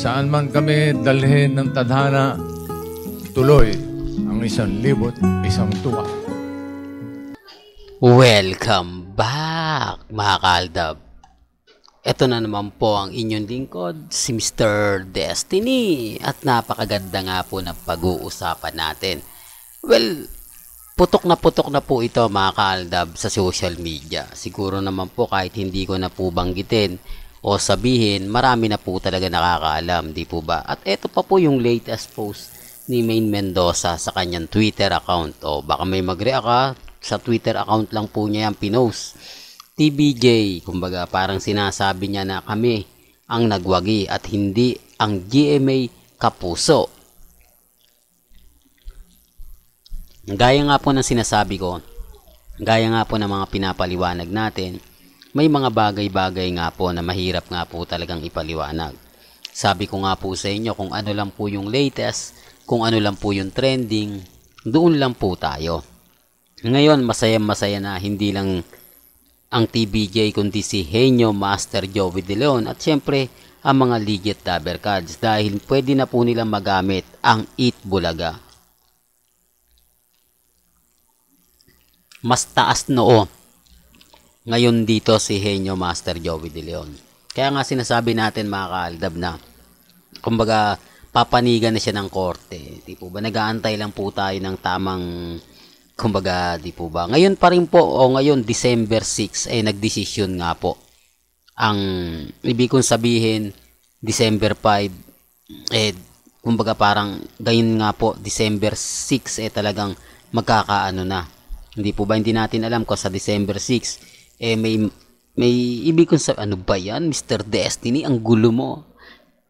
Saan man kami dalhin ng tadhana, tuloy ang 1,001 Welcome back, mga kaaldab. Ito na naman po ang inyong lingkod, si Mr. Destiny. At napakaganda nga po ng pag-uusapan natin. Well, putok na po ito, mga kaaldab, sa social media. Siguro naman po kahit hindi ko na po banggitin o sabihin, marami na po talaga nakakaalam, di po ba? At ito pa po yung latest post ni Maine Mendoza sa kanyang Twitter account. O baka may mag-react ka, sa Twitter account lang po niya yung pinost. TBJ, kumbaga parang sinasabi niya na kami ang nagwagi at hindi ang GMA Kapuso. Gaya nga po ng sinasabi ko, gaya nga po ng mga pinapaliwanag natin, may mga bagay-bagay nga po na mahirap nga po talagang ipaliwanag. Sabi ko nga po sa inyo, kung ano lang po yung latest, kung ano lang po yung trending, doon lang po tayo. Ngayon, masaya na hindi lang ang TBJ kundi si Henyo Master Joey De Leon at syempre ang mga legit Dabber Cards dahil pwede na po nilang magamit ang Eat Bulaga. Mas taas noo ngayon dito si Henyo Master Joey De Leon. Kaya nga sinasabi natin, mga kaaldab, na kumbaga papanigan na siya ng korte. Di po ba? Nag-aantay lang po tayo ng tamang, kumbaga, di po ba? Ngayon pa rin po, o ngayon, December 6, nagdesisyon nga po. Ang ibig kong sabihin, December 5, kumbaga parang, gayon nga po, December 6, talagang magkakaano na. Hindi po ba, hindi natin alam kung sa December 6, may ibig kong sabihin, ano ba yan, Mr. Destiny, ang gulo mo.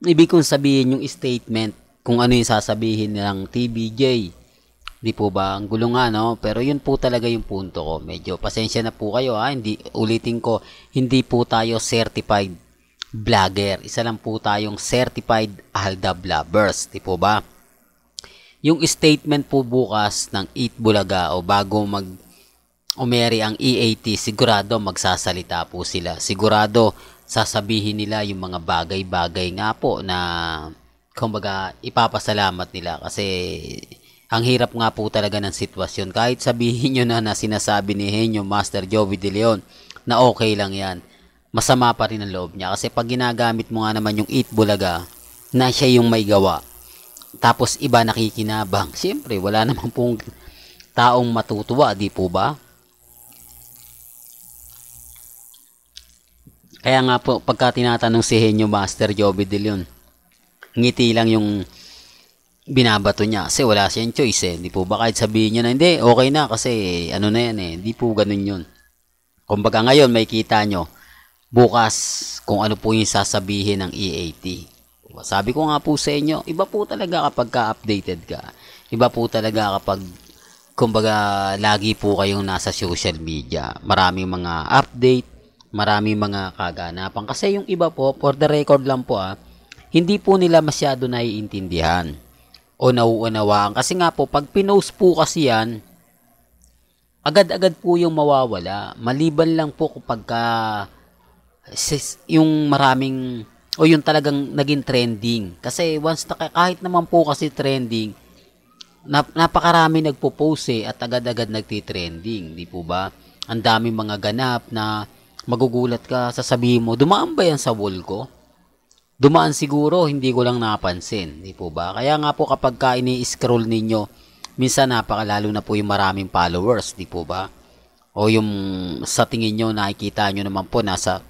Ibig kong sabihin yung statement, kung ano yung sasabihin ng TBJ. Di po ba? Ang gulo nga, no? Pero yun po talaga yung punto ko. Medyo pasensya na po kayo, ha? Hindi, ulitin ko, hindi po tayo certified vlogger. Isa lang po tayong certified Aldab lovers. Di po ba? Yung statement po bukas ng Eat Bulaga o bago umeri ang EAT, sigurado magsasalita po sila. Sigurado sasabihin nila yung mga bagay-bagay nga po na kumbaga ipapasalamat nila kasi ang hirap nga po talaga ng sitwasyon. Kahit sabihin nyo na sinasabi ni Henyo Master Joey De Leon na okay lang yan, masama pa rin ang loob niya. Kasi pag ginagamit mo nga naman yung Eat Bulaga na siya yung may gawa, tapos iba nakikinabang, siyempre wala naman pong taong matutuwa, di po ba? Kaya nga po, pagka tinatanong si Henyo Master Joey De Leon, ngiti lang yung binabato niya kasi wala siyang choice Hindi po ba kahit sabihin niya na hindi, okay na kasi ano na yan Hindi po ganun yun. Kumbaga ngayon may kita nyo, bukas kung ano po yung sasabihin ng EAT. Sabi ko nga po sa inyo, iba po talaga kapag ka-updated ka. Iba po talaga kapag kumbaga lagi po kayong nasa social media. Maraming mga update, maraming mga kaganapan. Kasi yung iba po, for the record lang po hindi po nila masyado naiintindihan o nauunawaan. Kasi nga po, pag pinost po kasi yan, agad-agad po yung mawawala. Maliban lang po kapag yung maraming, o yung talagang naging trending. Kasi once kahit naman po kasi trending, napakarami nagpo-post at agad-agad nagtitrending. Di po ba? Ang daming mga ganap na magugulat ka, sasabihin mo, dumaan ba yan sa wall ko? Dumaan siguro, hindi ko lang napansin, di po ba? Kaya nga po kapag ini-scroll ninyo, minsan napakalalo na po yung maraming followers, di po ba? O yung sa tingin nyo, nakikita nyo naman po, nasa,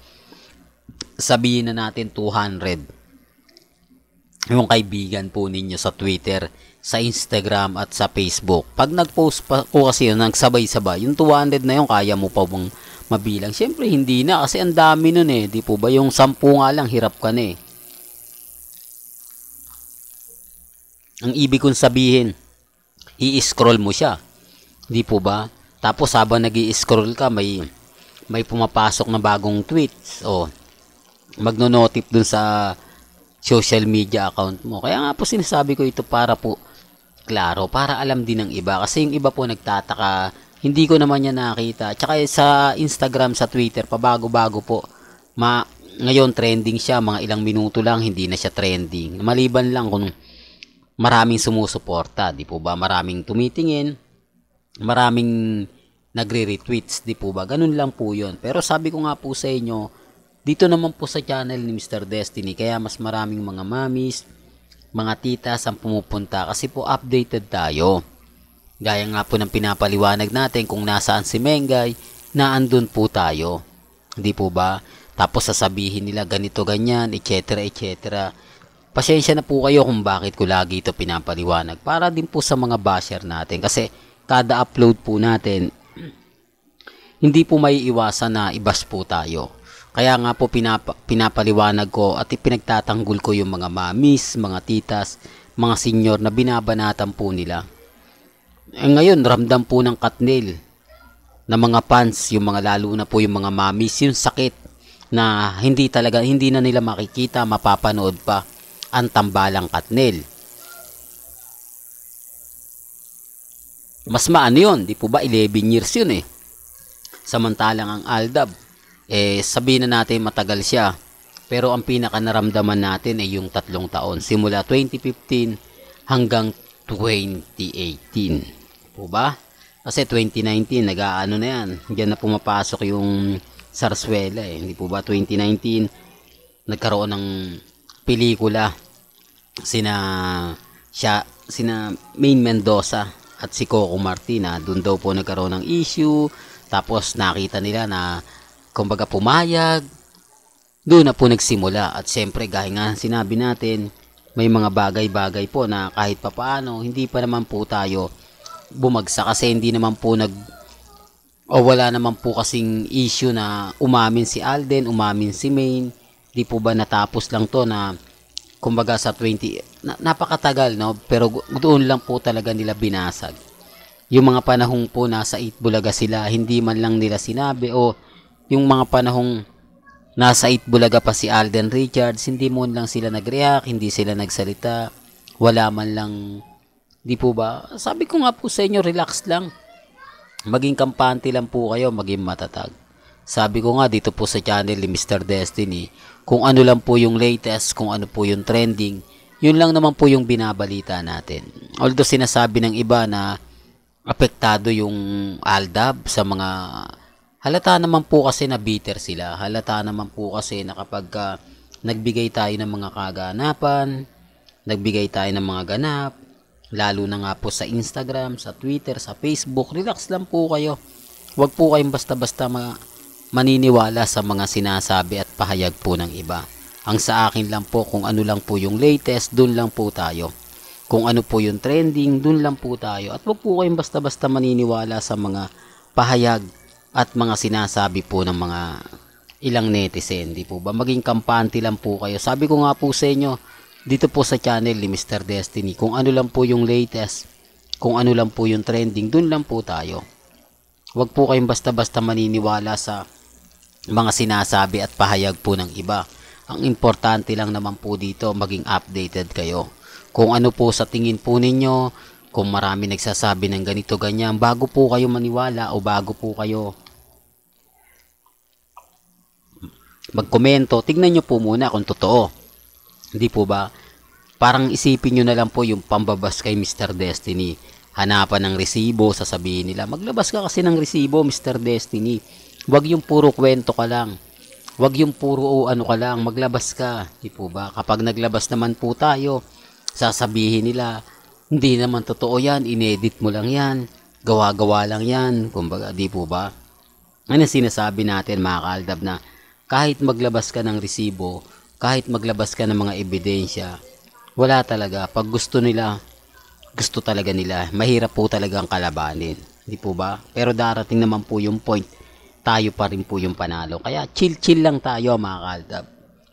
sabihin na natin 200. Yung kaibigan po ninyo sa Twitter, sa Instagram at sa Facebook. Pag nag-post pa po kasi yun, nagsabay-sabay, yung 200 na yun, kaya mo pa bang mabilang? Siyempre, hindi na, kasi ang dami nun di po ba? Yung 10 nga lang, hirap ka na Ang ibig kong sabihin, i-scroll mo siya. Di po ba? Tapos habang nag-i-scroll ka, may pumapasok na bagong tweets. O, magno-notif dun sa social media account mo. Kaya nga po sinasabi ko ito para po klaro, para alam din ng iba. Kasi yung iba po nagtataka, hindi ko naman yan nakita. Tsaka sa Instagram, sa Twitter, pabago-bago po, Ngayon, trending siya, mga ilang minuto lang, hindi na siya trending. Maliban lang kung maraming sumusuporta, di po ba? Maraming tumitingin, maraming nagre-retweets, di po ba? Ganun lang po yun. Pero sabi ko nga po sa inyo, dito naman po sa channel ni Mr. Destiny, kaya mas maraming mga mamis, mga titas ang pumupunta kasi po updated tayo. Gaya nga po ng pinapaliwanag natin kung nasaan si Mengay, naandun po tayo. Hindi po ba? Tapos sasabihin nila ganito ganyan, etc. etc. Pasensya na po kayo kung bakit ko lagi ito pinapaliwanag. Para din po sa mga basher natin. Kasi kada upload po natin, hindi po may iwasan na ibas po tayo. Kaya nga po pinapaliwanag ko at ipinagtatanggol ko yung mga mamis, mga titas, mga senior na binabanatan po nila. Ngayon, ramdam po ng Katnil na mga fans, yung mga lalo na po yung mga mamis, yung sakit na hindi na nila makikita, mapapanood pa ang tambalang Katnil. Mas maano yun, di po ba 11 years yun eh. Samantalang ang Aldab, sabihin na natin matagal siya. Pero ang pinaka naramdaman natin ay yung 3 taon. Simula 2015 hanggang 2018. Po ba? Kasi 2019, nag-aano na yan. Diyan na pumapasok yung Sarsuela eh. Hindi po ba? 2019, nagkaroon ng pelikula sina Maine Mendoza at si Coco Martina. Doon daw po nagkaroon ng issue. Tapos nakita nila na kumbaga pumayag. Doon na po nagsimula. At syempre, gaya nga sinabi natin, may mga bagay-bagay po na kahit papaano, hindi pa naman po tayo bumagsak kasi hindi naman po wala naman po kasing issue na umamin si Alden, umamin si Maine. Di po ba natapos lang to na kumbaga sa 20 napakatagal, no? Pero doon lang po talaga nila binasag. Yung mga panahong po nasa Itbulaga sila, hindi man lang nila sinabi, o yung mga panahong nasa Itbulaga pa si Alden Richards, hindi mo lang sila nag-react, hindi sila nagsalita, wala man lang. Di po ba? Sabi ko nga po sa inyo, relax lang. Maging kampante lang po kayo, maging matatag. Sabi ko nga dito po sa channel ni Mr. Destiny, kung ano lang po yung latest, kung ano po yung trending, yun lang naman po yung binabalita natin. Although sinasabi ng iba na apektado yung Aldab sa mga, halata naman po kasi na bitter sila. Halata naman po kasi na kapag nagbigay tayo ng mga kaganapan, nagbigay tayo ng mga ganap, lalo na nga po sa Instagram, sa Twitter, sa Facebook, relax lang po kayo. Huwag po kayong basta-basta maniniwala sa mga sinasabi at pahayag po ng iba. Ang sa akin lang po, kung ano lang po yung latest, dun lang po tayo. Kung ano po yung trending, dun lang po tayo. At huwag po kayong basta-basta maniniwala sa mga pahayag at mga sinasabi po ng mga ilang netizen. Di po ba? Maging kampante lang po kayo. Sabi ko nga po sa inyo, dito po sa channel ni Mr. Destiny, kung ano lang po yung latest, kung ano lang po yung trending, dun lang po tayo. Huwag po kayong basta-basta maniniwala sa mga sinasabi at pahayag po ng iba. Ang importante lang naman po dito, maging updated kayo. Kung ano po sa tingin po ninyo, kung marami nagsasabi ng ganito ganyan, bago po kayo maniwala o bago po kayo magkomento, tignan nyo po muna kung totoo. Hindi po ba? Parang isipin nyo na lang po yung pambabas kay Mr. Destiny. Hanapan ng resibo, sasabihin nila, maglabas ka kasi ng resibo, Mr. Destiny. Huwag yung puro kwento ka lang. Huwag yung puro ano ka lang, maglabas ka. Hindi po ba? Kapag naglabas naman po tayo, sasabihin nila, hindi naman totoo yan, inedit mo lang yan, gawa-gawa lang yan. Kumbaga, di po ba? Ano sinasabi natin mga kaaldab na kahit maglabas ka ng resibo, kahit maglabas ka ng mga ebidensya, wala talaga. Pag gusto nila, gusto talaga nila. Mahirap po talagang kalabanin. Di po ba? Pero darating naman po yung point, tayo pa rin po yung panalo. Kaya chill-chill lang tayo mga kaaldab.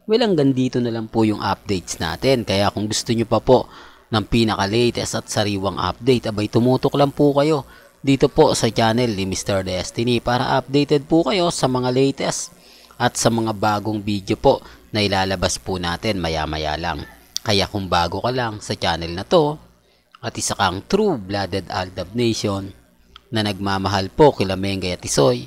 Well, hanggang dito na lang po yung updates natin. Kaya kung gusto nyo pa po ng pinaka-latest at sariwang update, abay tumutok lang po kayo dito po sa channel ni Mr. Destiny para updated po kayo sa mga latest at sa mga bagong video po na ilalabas po natin maya-maya lang. Kaya kung bago ka lang sa channel na to at isa kang true-blooded Aldab Nation na nagmamahal po kila Mengay at Isoy,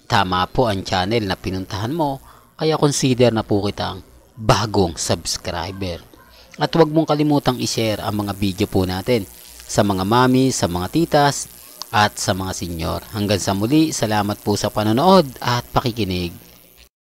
tama po ang channel na pinuntahan mo Kaya consider na po kitang bagong subscriber. At huwag mong kalimutang i-share ang mga video po natin sa mga mami, sa mga titas, at sa mga senyor. Hanggang sa muli, salamat po sa panonood at pakikinig.